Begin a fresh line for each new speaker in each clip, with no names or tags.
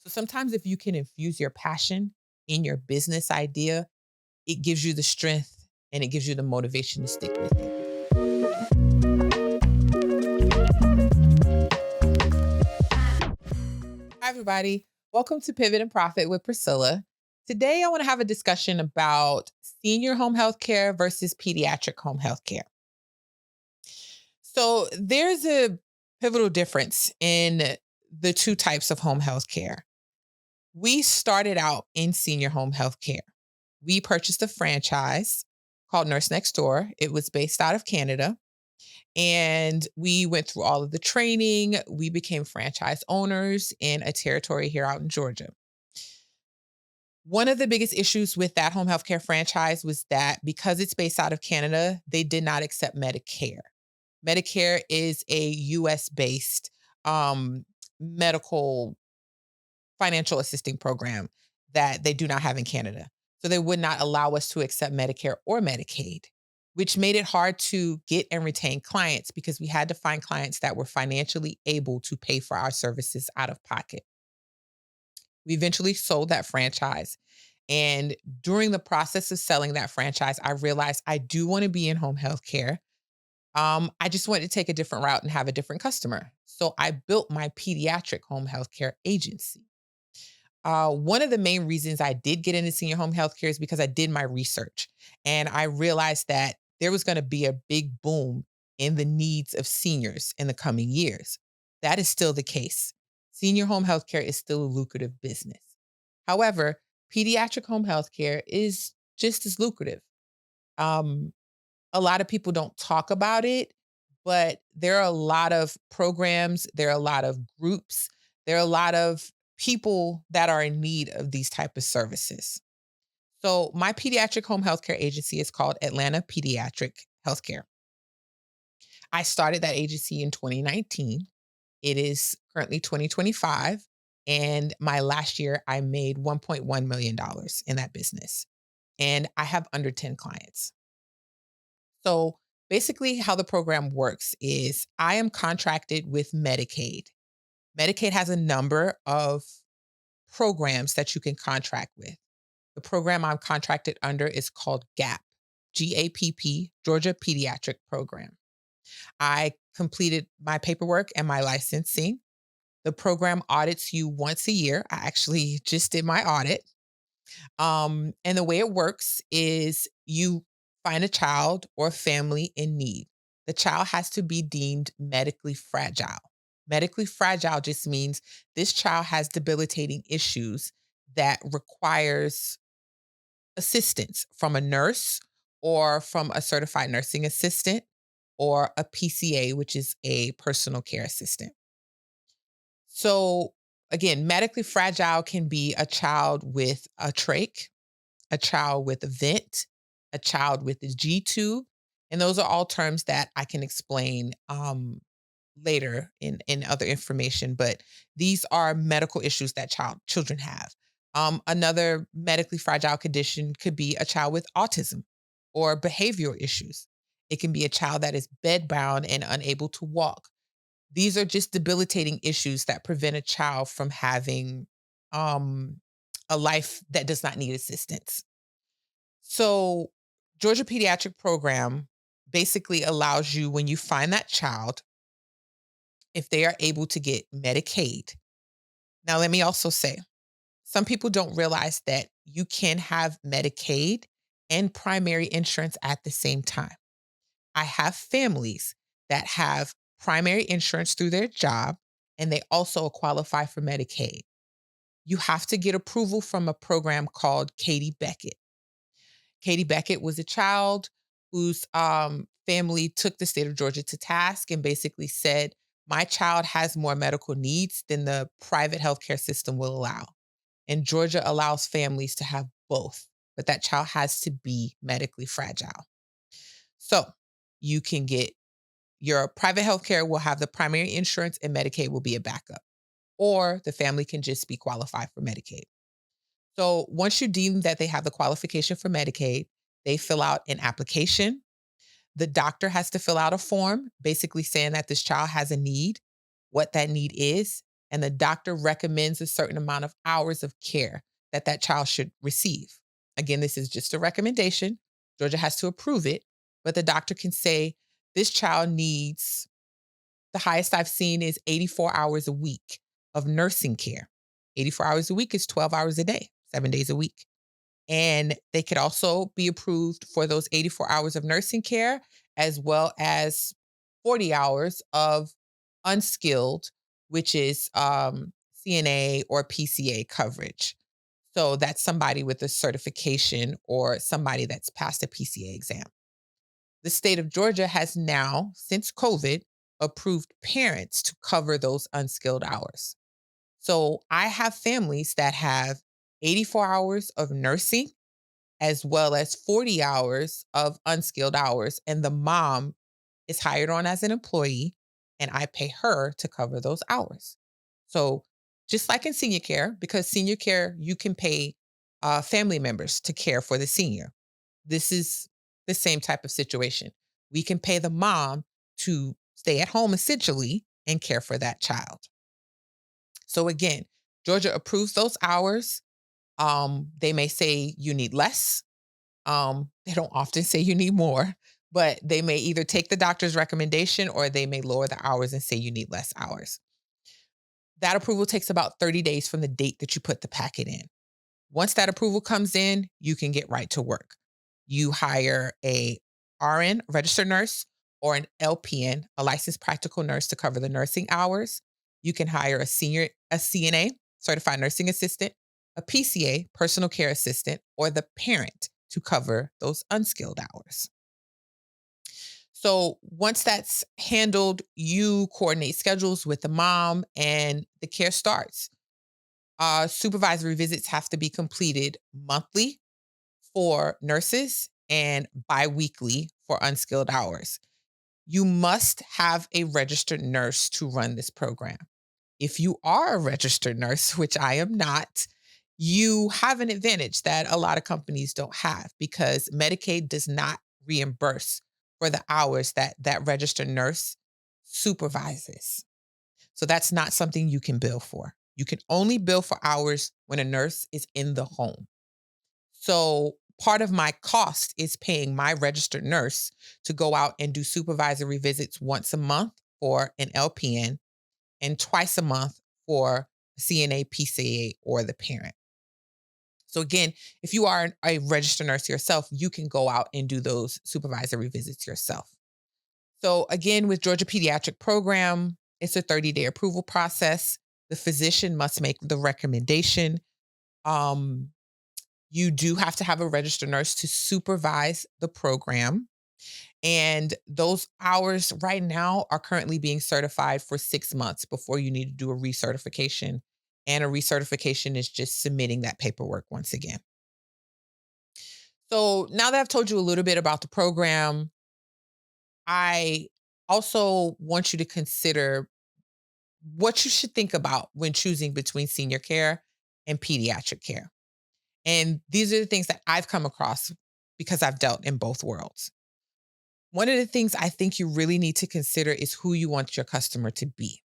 So sometimes if you can infuse your passion in your business idea, it gives you the strength and it gives you the motivation to stick with it. Hi, everybody. Welcome to Pivot and Profit with Priscilla. Today, I want to have a discussion about senior home health care versus pediatric home health care. So, there's a pivotal difference in the two types of home health care. We started out in senior home health care. We purchased a franchise called Nurse Next Door. It was based out of Canada. And we went through all of the training. We became franchise owners in a territory here out in Georgia. One of the biggest issues with that home healthcare franchise was that because it's based out of Canada, they did not accept Medicare. Medicare is a US based medical financial assisting program that they do not have in Canada. So they would not allow us to accept Medicare or Medicaid, which made it hard to get and retain clients because we had to find clients that were financially able to pay for our services out of pocket. We eventually sold that franchise. And during the process of selling that franchise, I realized I do want to be in home health care. I just wanted to take a different route and have a different customer. So I built my pediatric home health care agency. One of the main reasons I did get into senior home health care is because I did my research and I realized that there was going to be a big boom in the needs of seniors in the coming years. That is still the case. Senior home health care is still a lucrative business. However, pediatric home health care is just as lucrative. Um, a lot of people don't talk about it, but there are a lot of programs, there are a lot of groups, there are a lot of people that are in need of these type of services. So my pediatric home healthcare agency is called Atlanta Pediatric Healthcare. I started that agency in 2019. It is currently 2025. And my last year, I made $1.1 million dollars in that business. And I have under 10 clients. So basically, how the program works is I am contracted with Medicaid. Medicaid has a number of programs that you can contract with. The program I'm contracted under is called GAPP, Georgia Pediatric Program. I completed my paperwork and my licensing. The program audits you once a year. I actually just did my audit. And the way it works is you find a child or family in need. The child has to be deemed medically fragile. Medically fragile just means this child has debilitating issues that requires assistance from a nurse or from a certified nursing assistant or a PCA, which is a personal care assistant. So again, medically fragile can be a child with a trach, a child with a vent, a child with a G tube. And those are all terms that I can explain later in other information. But these are medical issues that children have. Another medically fragile condition could be a child with autism or behavioral issues. It can be a child that is bedbound and unable to walk. These are just debilitating issues that prevent a child from having um, a life that does not need assistance. So, Georgia Pediatric Program basically allows you, when you find that child, if they are able to get Medicaid. Now, let me also say, some people don't realize that you can have Medicaid and primary insurance at the same time. I have families that have primary insurance through their job and they also qualify for Medicaid. You have to get approval from a program called Katie Beckett. Katie Beckett was a child whose family took the state of Georgia to task and basically said, my child has more medical needs than the private healthcare system will allow. And Georgia allows families to have both, but that child has to be medically fragile. So you can get your private healthcare will have the primary insurance and Medicaid will be a backup, or the family can just be qualified for Medicaid. So once you deem that they have the qualification for Medicaid, they fill out an application. The doctor has to fill out a form basically saying that this child has a need, what that need is, and the doctor recommends a certain amount of hours of care that that child should receive. Again, this is just a recommendation. Georgia has to approve it, but the doctor can say this child needs, the highest I've seen is 84 hours a week of nursing care. 84 hours a week is 12 hours a day, 7 days a week. And they could also be approved for those 84 hours of nursing care, as well as 40 hours of unskilled, which is CNA or PCA coverage. So that's somebody with a certification or somebody that's passed a PCA exam. The state of Georgia has now, since COVID, approved parents to cover those unskilled hours. So I have families that have 84 hours of nursing as well as 40 hours of unskilled hours. And the mom is hired on as an employee, and I pay her to cover those hours. So, just like in senior care, because senior care, you can pay family members to care for the senior. This is the same type of situation. We can pay the mom to stay at home essentially and care for that child. So, again, Georgia approves those hours. They may say you need less, they don't often say you need more, but they may either take the doctor's recommendation or they may lower the hours and say you need less hours. That approval takes about 30 days from the date that you put the packet in. Once that approval comes in, you can get right to work. You hire a RN, registered nurse, or an LPN, a licensed practical nurse to cover the nursing hours. You can hire a CNA, certified nursing assistant, a PCA, personal care assistant, or the parent to cover those unskilled hours. So once that's handled, you coordinate schedules with the mom and the care starts. Supervisory visits have to be completed monthly for nurses and biweekly for unskilled hours. You must have a registered nurse to run this program. If you are a registered nurse, which I am not, you have an advantage that a lot of companies don't have because Medicaid does not reimburse for the hours that that registered nurse supervises. So that's not something you can bill for. You can only bill for hours when a nurse is in the home. So part of my cost is paying my registered nurse to go out and do supervisory visits once a month for an LPN and twice a month for CNA, PCA, or the parent. So again, if you are a registered nurse yourself, you can go out and do those supervisory visits yourself. So again, with Georgia Pediatric Program, it's a 30-day approval process. The physician must make the recommendation. Um, you do have to have a registered nurse to supervise the program. And those hours right now are currently being certified for 6 months before you need to do a recertification. And a recertification is just submitting that paperwork once again. So now that I've told you a little bit about the program, I also want you to consider what you should think about when choosing between senior care and pediatric care. And these are the things that I've come across because I've dealt in both worlds. One of the things I think you really need to consider is who you want your customer to be.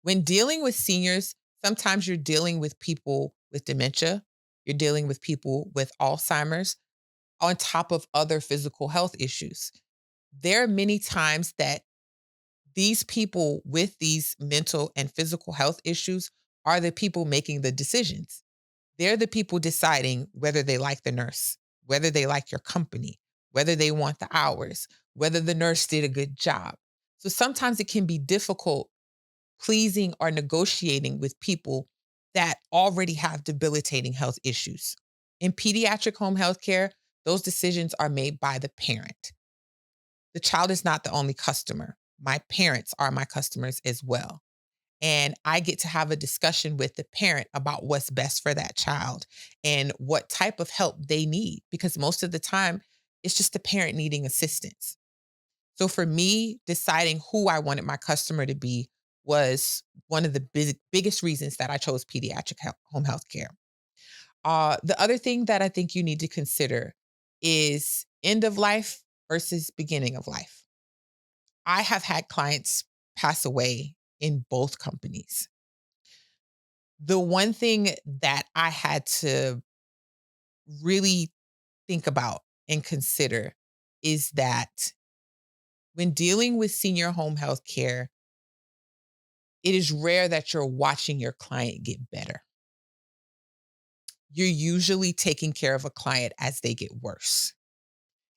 When dealing with seniors, sometimes you're dealing with people with dementia, you're dealing with people with Alzheimer's, on top of other physical health issues. There are many times that these people with these mental and physical health issues are the people making the decisions. They're the people deciding whether they like the nurse, whether they like your company, whether they want the hours, whether the nurse did a good job. So sometimes it can be difficult pleasing or negotiating with people that already have debilitating health issues. In pediatric home health care, those decisions are made by the parent. The child is not the only customer. My parents are my customers as well. And I get to have a discussion with the parent about what's best for that child and what type of help they need, because most of the time it's just the parent needing assistance. So for me, deciding who I wanted my customer to be was one of the biggest reasons that I chose pediatric home health care. The other thing that I think you need to consider is end of life versus beginning of life. I have had clients pass away in both companies. The one thing that I had to really think about and consider is that when dealing with senior home health care, it is rare that you're watching your client get better. You're usually taking care of a client as they get worse.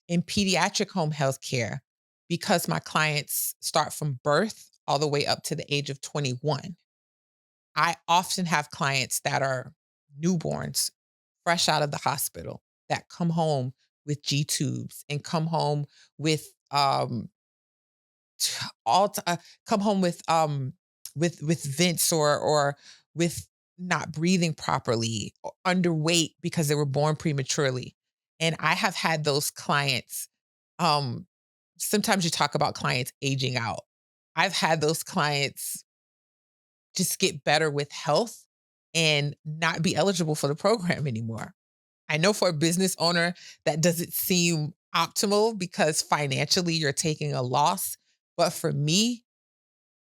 In pediatric home health care, because my clients start from birth all the way up to the age of 21, I often have clients that are newborns, fresh out of the hospital, that come home with G tubes and with all t- uh, come home with vents or with not breathing properly, or underweight because they were born prematurely. And I have had those clients. Um, Sometimes you talk about clients aging out. I've had those clients just get better with health and not be eligible for the program anymore. I know for a business owner that doesn't seem optimal because financially you're taking a loss. But for me,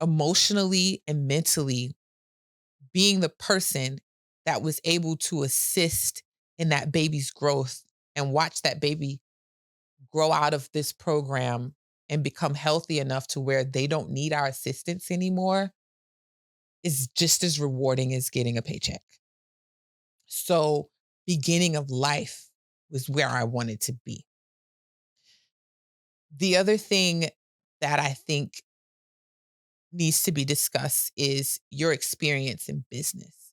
emotionally and mentally, being the person that was able to assist in that baby's growth and watch that baby grow out of this program and become healthy enough to where they don't need our assistance anymore is just as rewarding as getting a paycheck. So, beginning of life was where I wanted to be. The other thing that I think needs to be discussed is your experience in business.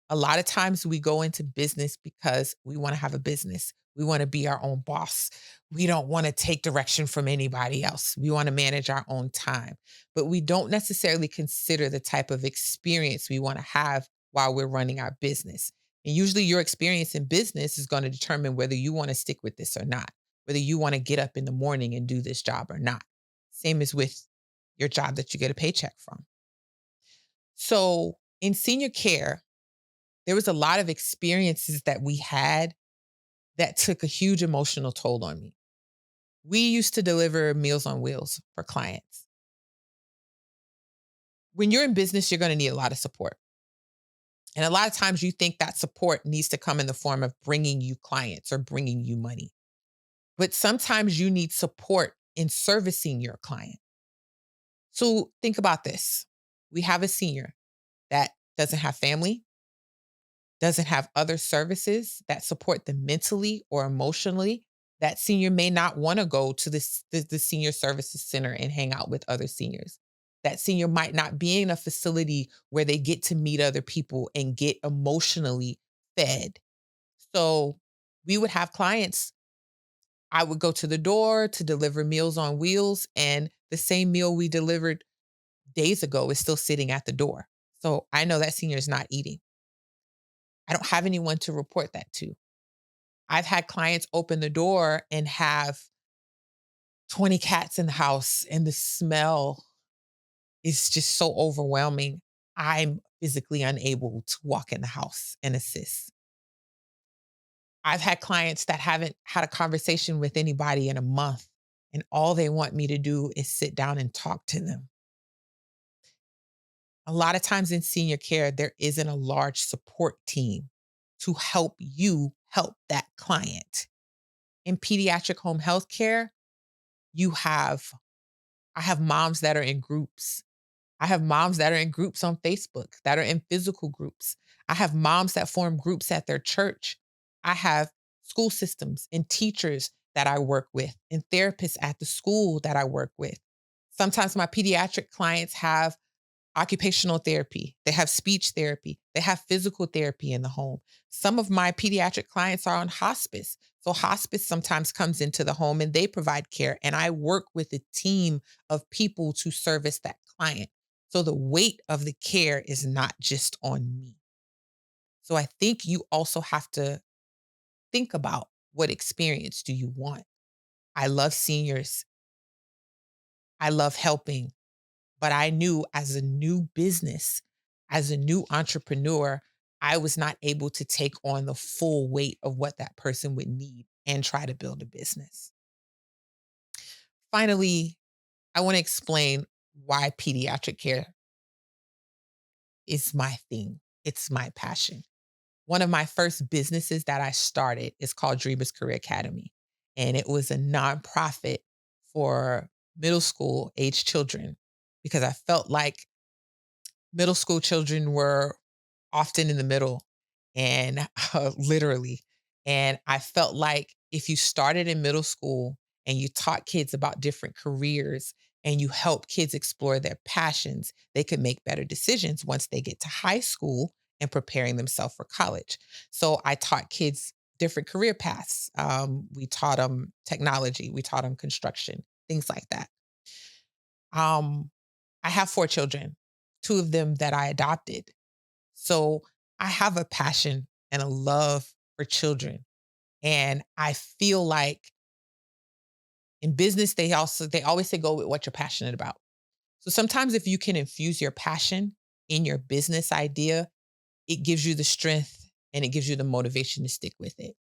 A lot of times we go into business because we want to have a business. We want to be our own boss. We don't want to take direction from anybody else. We want to manage our own time. But we don't necessarily consider the type of experience we want to have while we're running our business. And usually your experience in business is going to determine whether you want to stick with this or not, whether you want to get up in the morning and do this job or not. Same as with your job that you get a paycheck from. So in senior care, there was a lot of experiences that we had that took a huge emotional toll on me. We used to deliver Meals on Wheels for clients. When you're in business, you're going to need a lot of support. And a lot of times you think that support needs to come in the form of bringing you clients or bringing you money. But sometimes you need support in servicing your client. So think about this. We have a senior that doesn't have family, doesn't have other services that support them mentally or emotionally. That senior may not want to go to the senior services center and hang out with other seniors. That senior might not be in a facility where they get to meet other people and get emotionally fed. So we would have clients. I would go to the door to deliver Meals on Wheels, and the same meal we delivered days ago is still sitting at the door. So I know that senior is not eating. I don't have anyone to report that to. I've had clients open the door and have 20 cats in the house, and the smell is just so overwhelming. I'm physically unable to walk in the house and assist. I've had clients that haven't had a conversation with anybody in a month, and all they want me to do is sit down and talk to them. A lot of times in senior care, there isn't a large support team to help you help that client. In pediatric home health care, you have I have moms that are in groups. I have moms that are in groups on Facebook, that are in physical groups. I have moms that form groups at their church. I have school systems and teachers that I work with and therapists at the school that I work with. Sometimes my pediatric clients have occupational therapy, they have speech therapy, they have physical therapy in the home. Some of my pediatric clients are on hospice. So, hospice sometimes comes into the home and they provide care. And I work with a team of people to service that client. So, the weight of the care is not just on me. So, I think you also have to think about what experience do you want? I love seniors, I love helping. But I knew as a new business, as a new entrepreneur, I was not able to take on the full weight of what that person would need and try to build a business. Finally, I want to explain why pediatric care. is my thing. It's my passion. One of my first businesses that I started is called Dreamers Career Academy, and it was a nonprofit for middle school age children because I felt like middle school children were often in the middle and literally. And I felt like if you started in middle school and you taught kids about different careers and you help kids explore their passions, they could make better decisions once they get to high school and preparing themselves for college. So I taught kids different career paths. We taught them technology, we taught them construction, things like that. Um, I have 4 children, 2 of them that I adopted. So I have a passion and a love for children. And I feel like in business, they always say go with what you're passionate about. So sometimes if you can infuse your passion in your business idea, it gives you the strength and it gives you the motivation to stick with it.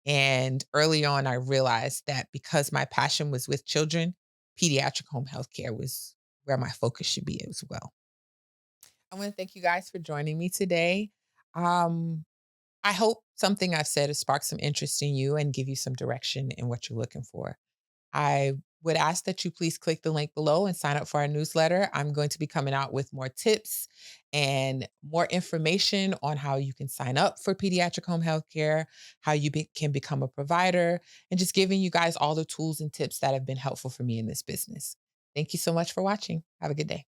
And early on, I realized that because my passion was with children, pediatric home health care was where my focus should be as well. I want to thank you guys for joining me today. Um, I hope something I've said has sparked some interest in you and give you some direction in what you're looking for. I would ask that you please click the link below and sign up for our newsletter. I'm going to be coming out with more tips and more information on how you can sign up for pediatric home health care, how can become a provider, and just giving you guys all the tools and tips that have been helpful for me in this business. Thank you so much for watching. Have a good day.